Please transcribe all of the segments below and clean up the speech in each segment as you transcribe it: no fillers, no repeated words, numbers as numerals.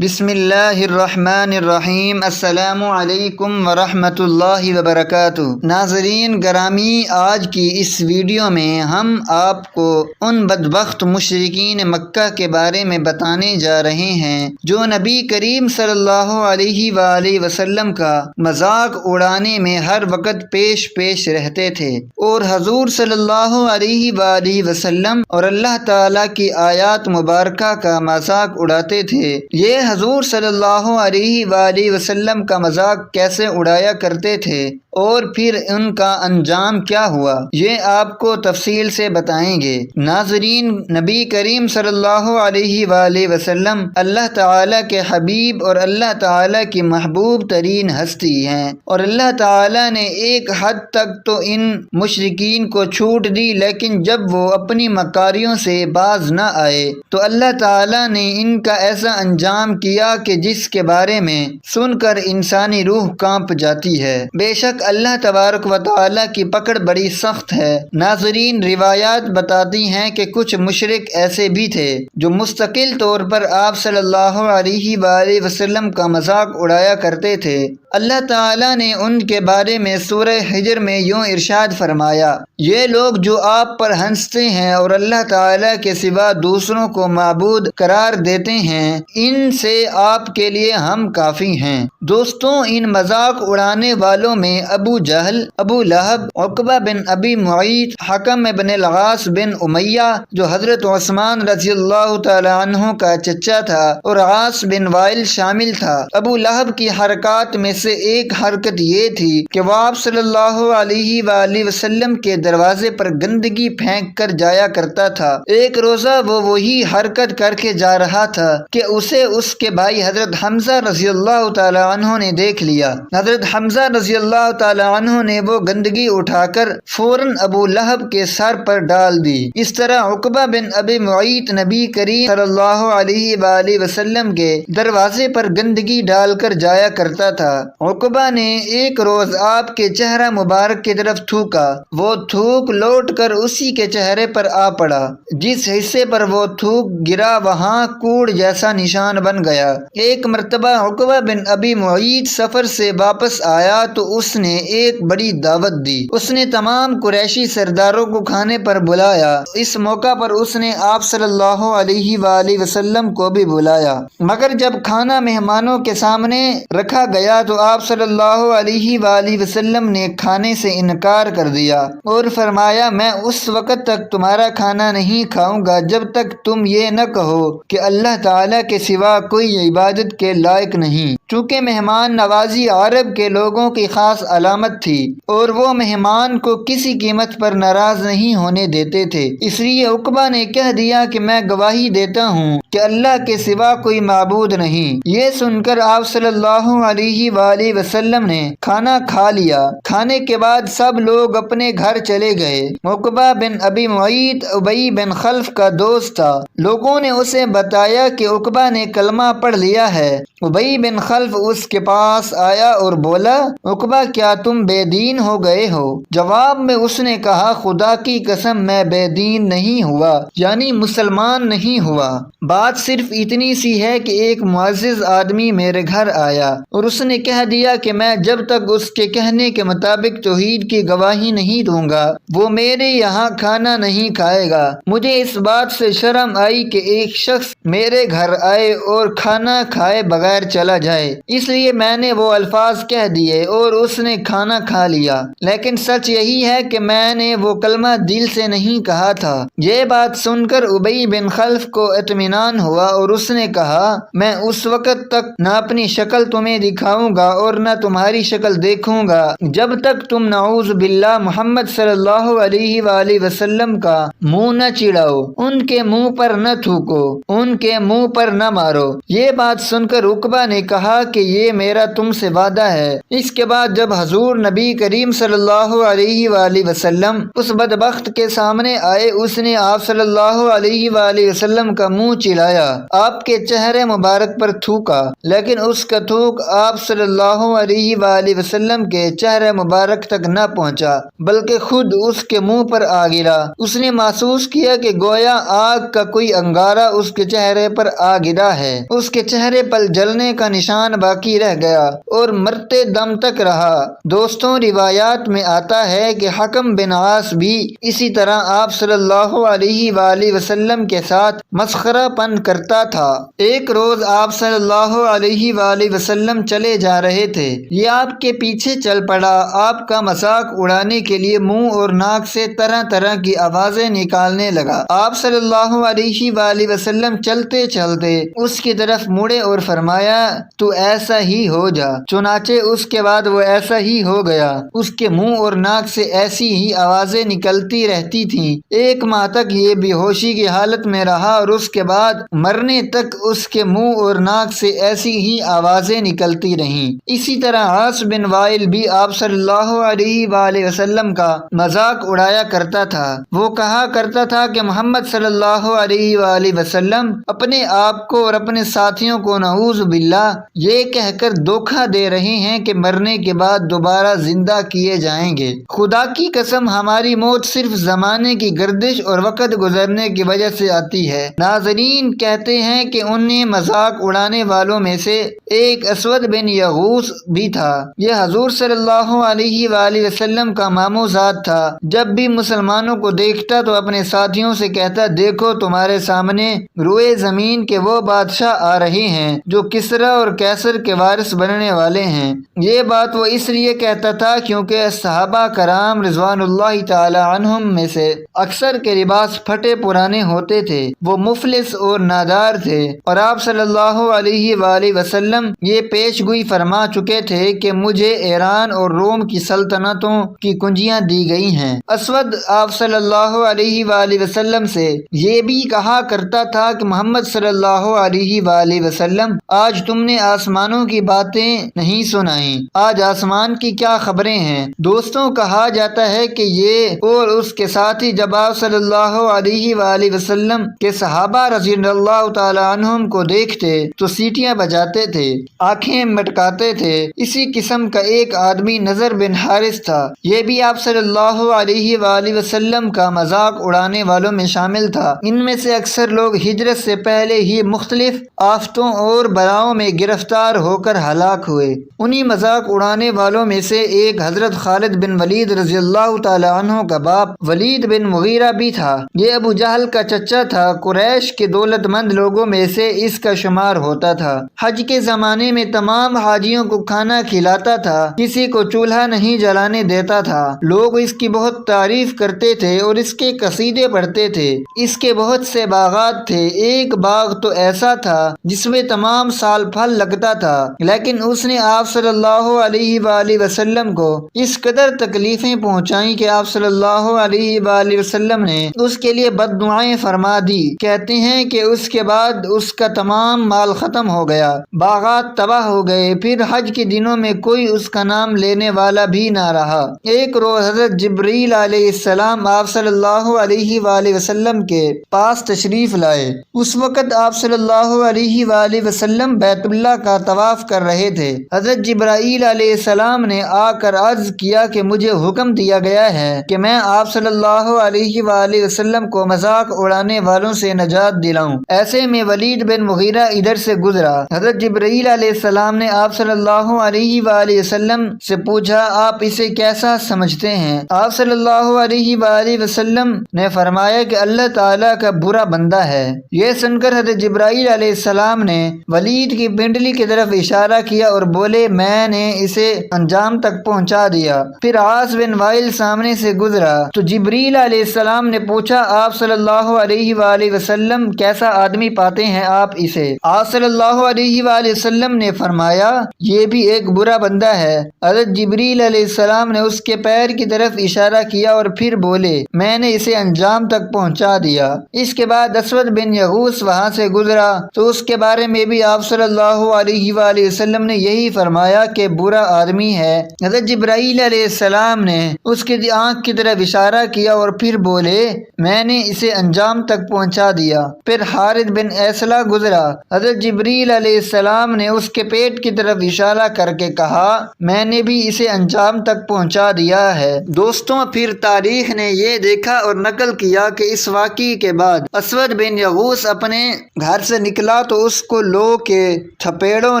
بسم اللہ الرحمن الرحیم۔ السلام علیکم ورحمۃ اللہ وبرکاتہ۔ ناظرین گرامی، آج کی اس ویڈیو میں ہم آپ کو ان بدبخت مشرکین مکہ کے بارے میں بتانے جا رہے ہیں جو نبی کریم صلی اللہ علیہ وآلہ وسلم کا مذاق اڑانے میں ہر وقت پیش رہتے تھے اور حضور صلی اللہ علیہ وآلہ وسلم اور اللہ تعالیٰ کی آیات مبارکہ کا مذاق اڑاتے تھے۔ یہ حضور صلی اللہ علیہ وآلہ وسلم کا مذاق کیسے اڑایا کرتے تھے اور پھر ان کا انجام کیا ہوا، یہ آپ کو تفصیل سے بتائیں گے۔ ناظرین، نبی کریم صلی اللہ علیہ وآلہ وسلم اللہ تعالیٰ کے حبیب اور اللہ تعالیٰ کی محبوب ترین ہستی ہیں، اور اللہ تعالیٰ نے ایک حد تک تو ان مشرکین کو چھوٹ دی، لیکن جب وہ اپنی مکاریوں سے باز نہ آئے تو اللہ تعالیٰ نے ان کا ایسا انجام کیا کہ جس کے بارے میں سن کر انسانی روح کانپ جاتی ہے۔ بے شک اللہ تبارک و تعالیٰ کی پکڑ بڑی سخت ہے۔ ناظرین، روایات بتاتی ہیں کہ کچھ مشرک ایسے بھی تھے جو مستقل طور پر آپ صلی اللہ علیہ وآلہ وسلم کا مذاق اڑایا کرتے تھے۔ اللہ تعالیٰ نے ان کے بارے میں سورہ حجر میں یوں ارشاد فرمایا، یہ لوگ جو آپ پر ہنستے ہیں اور اللہ تعالیٰ کے سوا دوسروں کو معبود قرار دیتے ہیں، ان سے آپ کے لیے ہم کافی ہیں۔ دوستوں، ان مذاق اڑانے والوں میں ابو جہل، ابو لہب، عقبہ بن ابی معیط، حکم بن العاص بن امیہ جو حضرت عثمان رضی اللہ تعالی عنہ کا چچا تھا، اور عاص بن وائل شامل تھا۔ ابو لہب کی حرکات میں سے ایک حرکت یہ تھی کہ وہ آپ صلی اللہ علیہ وآلہ وسلم کے دروازے پر گندگی پھینک کر جایا کرتا تھا۔ ایک روزہ وہ وہی حرکت کر کے جا رہا تھا کہ اسے اس کے بھائی حضرت حمزہ رضی اللہ تعالی عنہ نے دیکھ لیا۔ حضرت حمزہ رضی اللہ تعالی عنہ نے وہ گندگی اٹھا کر فوراً ابو لہب کے سر پر ڈال دی۔ اس طرح عقبہ بن ابی معیط نبی کریم صلی اللہ علیہ وآلہ وسلم کے دروازے پر گندگی ڈال کر جایا کرتا تھا۔ عقبہ نے ایک روز آپ کے چہرہ مبارک کی طرف تھوکا، وہ تھوک لوٹ کر اسی کے چہرے پر آ پڑا۔ جس حصے پر وہ تھوک گرا وہاں کوڑ جیسا نشان بن گیا۔ ایک مرتبہ عقبہ بن ابی معیط سفر سے واپس آیا تو اس نے ایک بڑی دعوت دی۔ اس نے تمام قریشی سرداروں کو کھانے پر بلایا۔ اس موقع پر اس نے آپ صلی اللہ علیہ وآلہ وسلم کو بھی بلایا، مگر جب کھانا مہمانوں کے سامنے رکھا گیا تو آپ صلی اللہ علیہ وآلہ وسلم نے کھانے سے انکار کر دیا اور فرمایا، میں اس وقت تک تمہارا کھانا نہیں کھاؤں گا جب تک تم یہ نہ کہو کہ اللہ تعالیٰ کے سوا کوئی عبادت کے لائق نہیں۔ چونکہ مہمان نوازی عرب کے لوگوں کی خاص علامت تھی اور وہ مہمان کو کسی قیمت پر ناراض نہیں ہونے دیتے تھے، اس لیے عقبہ نے کہہ دیا کہ میں گواہی دیتا ہوں کہ اللہ کے سوا کوئی معبود نہیں۔ یہ سن کر آپ صلی اللہ علیہ وآلہ وسلم نے کھانا کھا لیا۔ کھانے کے بعد سب لوگ اپنے گھر چلے گئے۔ عقبہ بن ابی معیط ابی بن خلف کا دوست تھا۔ لوگوں نے اسے بتایا کہ عقبہ نے کلمہ پڑھ لیا ہے۔ ابی بن خلف اس کے پاس آیا اور بولا، عقبہ کیا تم بے دین ہو گئے ہو؟ جواب میں اس نے کہا، خدا کی قسم میں بے دین نہیں ہوا، یعنی مسلمان نہیں ہوا۔ بات صرف اتنی سی ہے کہ ایک معزز آدمی میرے گھر آیا اور اس نے کہہ دیا کہ میں جب تک اس کے کہنے کے مطابق توحید کی گواہی نہیں دوں گا وہ میرے یہاں کھانا نہیں کھائے گا۔ مجھے اس بات سے شرم آئی کہ ایک شخص میرے گھر آئے اور کھانا کھائے بغیر چلا جائے، اس لیے میں نے وہ الفاظ کہہ دیے اور اس نے کھانا کھا لیا، لیکن سچ یہی ہے کہ میں نے وہ کلمہ دل سے نہیں کہا تھا۔ یہ بات سن کر ابی بن خلف کو اطمینان ہوا اور اس نے کہا، میں اس وقت تک نہ اپنی شکل تمہیں دکھاؤں گا اور نہ تمہاری شکل دیکھوں گا جب تک تم نعوذ باللہ محمد صلی اللہ علیہ وآلہ وسلم کا منہ نہ چڑھاؤ، ان کے منہ پر نہ تھوکو، ان کے منہ پر نہ مارو۔ یہ بات سن کر عقبہ نے کہا کہ یہ میرا تم سے وعدہ ہے۔ اس کے بعد جب حضور نبی کریم صلی اللہ علیہ وآلہ وسلم اس بدبخت کے سامنے آئے، اس نے آپ صلی اللہ علیہ وآلہ وسلم کا منہ چلایا، آپ کے چہرے مبارک پر تھوکا، لیکن اس کا تھوک آپ صلی اللہ علیہ وآلہ وسلم کے چہرے مبارک تک نہ پہنچا بلکہ خود اس کے منہ پر آ گرا۔ اس نے محسوس کیا کہ گویا آگ کا کوئی انگارہ اس کے چہرے پر آ گرا ہے۔ اس کے چہرے پر جلنے کا نشان باقی رہ گیا اور مرتے دم تک رہا۔ دوستوں، روایات میں آتا ہے کہ حکم بن عاص بھی اسی طرح آپ صلی اللہ علیہ وآلہ وسلم کے ساتھ مسخرہ پن کرتا تھا۔ ایک روز آپ صلی اللہ علیہ وآلہ وسلم چلے جا رہے تھے، یہ آپ کے پیچھے چل پڑا، آپ کا مذاق اڑانے کے لیے منہ اور ناک سے طرح طرح کی آوازیں نکالنے لگا۔ آپ صلی اللہ علیہ وآلہ وسلم چلتے چلتے اس کی طرف مڑے اور فرمایا، تو ایسا ہی ہو جا۔ چنانچہ اس کے بعد وہ ایسا ہی ہو گیا۔ اس کے منہ اور ناک سے ایسی ہی آوازیں نکلتی رہتی تھیں۔ 1 ماہ تک یہ بے ہوشی کی حالت میں رہا اور اس کے بعد مرنے تک اس کے منہ اور ناک سے ایسی ہی آوازیں نکلتی رہیں۔ اسی طرح عاص بن وائل بھی آپ صلی اللہ علیہ وآلہ وسلم کا مذاق اڑایا کرتا تھا۔ وہ کہا کرتا تھا کہ محمد صلی اللہ علیہ وآلہ وسلم اپنے آپ کو اور اپنے ساتھیوں کو نعوذ باللہ یہ کہہ کر دھوکہ دے رہے ہیں کہ مرنے کے بعد دوبارہ زندہ کیے جائیں گے۔ خدا کی قسم، ہماری موت صرف زمانے کی گردش اور وقت گزرنے کی وجہ سے آتی ہے۔ ناظرین، کہتے ہیں کہ انہیں مذاق اڑانے والوں میں سے ایک اسود بن یغوث بھی تھا۔ یہ حضور صلی اللہ علیہ وآلہ وسلم کا ماموزاد تھا۔ جب بھی مسلمانوں کو دیکھتا تو اپنے ساتھیوں سے کہتا، دیکھو تمہارے سامنے روئے زمین کے وہ بادشاہ آ رہے ہیں جو کسریٰ اور کیسر کے وارث بننے والے ہیں۔ یہ بات وہ اس لیے کہتا تھا کیونکہ صحابہ کرام رضوان اللہ تعالی عنہم میں سے اکثر کے لباس پھٹے پرانے ہوتے تھے، وہ مفلس اور نادار تھے، اور آپ صلی اللہ علیہ وآلہ وسلم یہ پیش گوئی فرما چکے تھے کہ مجھے ایران اور روم کی سلطنتوں کی کنجیاں دی گئی ہیں۔ اسود آپ صلی اللہ علیہ وآلہ وسلم سے یہ بھی کہا کرتا تھا کہ محمد صلی اللہ علیہ وآلہ وسلم، آج تم نے آسمانوں کی باتیں نہیں سنائیں، آج آسمان کی کیا خبریں ہیں؟ دوستوں، کہا جاتا ہے کہ یہ اور اس کے ساتھی جب آپ صلی اللہ علیہ وآلہ وسلم کے صحابہ رضی اللہ تعالی عنہم کو دیکھتے تو سیٹیاں بجاتے تھے، آنکھیں مٹکاتے تھے۔ اسی قسم کا ایک آدمی نضر بن حارث تھا، یہ بھی آپ صلی اللہ علیہ وآلہ وسلم کا مذاق اڑانے والوں میں شامل تھا۔ ان میں سے اکثر لوگ ہجرت سے پہلے ہی مختلف آفتوں اور بلاؤں میں گرفتار ہو کر ہلاک ہوئے۔ انہی مذاق اڑانے والوں میں سے ایک حضرت خالد بن ولید رضی اللہ تعالی عنہ کا باپ ولید بن مغیرہ بھی تھا۔ یہ ابو جہل کا چچا تھا، قریش کے دولت مند لوگوں میں سے اس کا شمار ہوتا تھا۔ حج کے زمانے میں تمام حاجیوں کو کھانا کھلاتا تھا، کسی کو چولہا نہیں جلانے دیتا تھا۔ لوگ اس کی بہت تعریف کرتے تھے اور اس کے قصیدے پڑھتے تھے۔ اس کے بہت سے باغات تھے، ایک باغ تو ایسا تھا جس میں تمام سال پھل لگتا تھا، لیکن اس نے آپ صلی اللہ علیہ وآلہ وسلم کو اس قدر تکلیفیں پہنچائیں کہ آپ صلی اللہ علیہ وآلہ وسلم نے اس کے لیے بد دعائیں فرما دی۔ کہتے ہیں کہ اس کے بعد اس کا تمام مال ختم ہو گیا، باغات تباہ ہو گئے، پھر حج کے دنوں میں کوئی اس کا نام لینے والا بھی نہ رہا۔ ایک روز حضرت جبرائیل علیہ السلام آپ صلی اللہ علیہ وآلہ وسلم کے پاس تشریف لائے۔ اس وقت آپ صلی اللہ علیہ وآلہ وسلم بیت اللہ کا طواف کر رہے تھے۔ حضرت جبرائیل علیہ السلام نے آ کر عرض کیا کہ مجھے حکم دیا گیا ہے کہ میں آپ صلی اللہ علیہ وآلہ وسلم کو مذاق اڑانے والوں سے نجات دلاؤں۔ ایسے میں ولید بن مغیرہ ادھر سے گزرا۔ حضرت جبرائیل علیہ السلام نے آپ صلی اللہ علیہ وآلہ وسلم سے پوچھا، آپ اسے کیسا سمجھتے ہیں؟ آپ صلی اللہ علیہ وآلہ وسلم نے فرمایا کہ اللہ تعالیٰ کا برا بندہ ہے۔ یہ سن کر حضرت جبرائیل علیہ السلام نے ولید کی پنڈلی کی طرف اشارہ کیا اور بولے، میں نے اسے انجام تک پہنچا دیا۔ پھر عاص بن وائل سامنے سے گزرا تو جبرائیل علیہ السلام نے پوچھا، آپ صلی اللہ علیہ وآلہ وسلم کیسا آدمی پاتے ہیں آپ اسے؟ آپ صلی اللہ علیہ وآلہ وسلم نے فرمایا، یہ بھی ایک برا بندہ ہے۔ حضرت جبرائیل علیہ السلام نے اس کے پیر کی طرف اشارہ کیا اور پھر بولے، میں نے اسے انجام تک پہنچا دیا۔ اس کے بعد اسود بن یغوث وہاں سے گزرا تو اس کے بارے میں بھی آپ صلی اللہ علیہ وآلہ وسلم نے یہی فرمایا کہ برا آدمی ہے۔ حضرت جبرائیل علیہ السلام نے اس کی آنکھ کی طرف اشارہ کیا اور پھر بولے میں نے اسے انجام تک پہنچا دیا۔ پھر حارث بن ایسلہ گزرا، حضرت جبرائیل علیہ السلام نے اس کے پیٹ کی طرف اشارہ کر کے کہا میں نے بھی اسے انجام تک پہنچا دیا ہے۔ دوستوں پھر تاریخ نے یہ دیکھا اور نقل کیا کہ اس واقعے کے بعد اسود بن یغوث اپنے گھر سے نکلا تو اس کو لو کے تھپیڑوں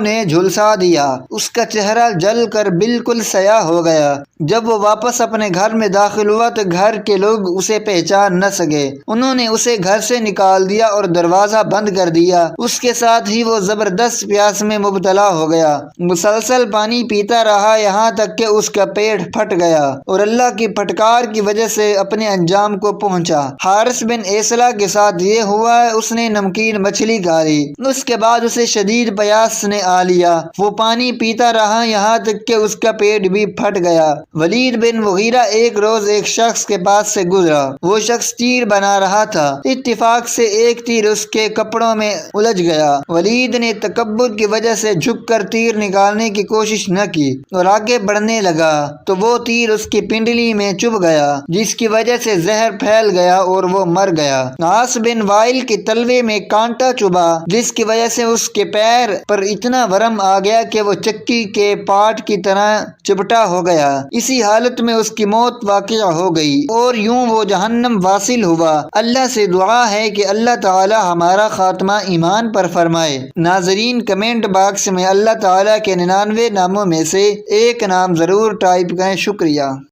نے جھلسا دیا، اس کا چہرہ جل کر بالکل سیاہ ہو گیا۔ جب وہ واپس اپنے گھر میں داخل ہوا تو گھر کے لوگ اسے پہچان نہ سکے، انہوں نے اسے گھر سے نکال دیا اور دروازہ بند کر دیا۔ اس کے ساتھ ہی وہ زبردست پیاس میں مبتلا ہو گیا، مسلسل پانی پیتا رہا یہاں تک کہ اس کا پیٹ پھٹ گیا اور اللہ کی پھٹکار کی وجہ سے اپنے انجام کو پہنچا۔ حارث بن ایسلہ کے ساتھ یہ ہوا ہے، اس نے نمکین مچھلی کھا لی، اس کے بعد اسے شدید پیاس نے آ لیا، وہ پانی پیتا رہا یہاں تک کہ اس کا پیٹ بھی پھٹ گیا۔ ولید بن مغیرہ ایک روز ایک شخص کے پاس سے گزرا، وہ شخص تیر بنا رہا تھا، اتفاق سے ایک تیر اس کے کپڑوں میں الجھ گیا۔ ولید نے تکبر کی وجہ سے جھک کر تیر نکالنے کی کوشش نہ کی اور آگے بڑھنے لگا تو وہ تیر اس کی پنڈلی میں چبھ گیا، جس کی وجہ سے زہر پھیل گیا اور وہ مر گیا۔ عاص بن وائل کے تلوے میں کانٹا چبھا، جس کی وجہ سے اس کے پیر پر اتنا ورم آ گیا کہ وہ چکی کے پاٹ کی طرح چپٹا ہو گیا۔ اسی حالت میں اس کی موت واقع ہو گئی اور یوں وہ جہنم واصل ہوا۔ اللہ سے دعا ہے کہ اللہ تعالی ہمارا خاتمہ ایمان پر فرمائے۔ ناظرین کمنٹ باکس میں اللہ تعالی کے 99 ناموں میں سے ایک نام ضرور ٹائپ کریں۔ شکریہ۔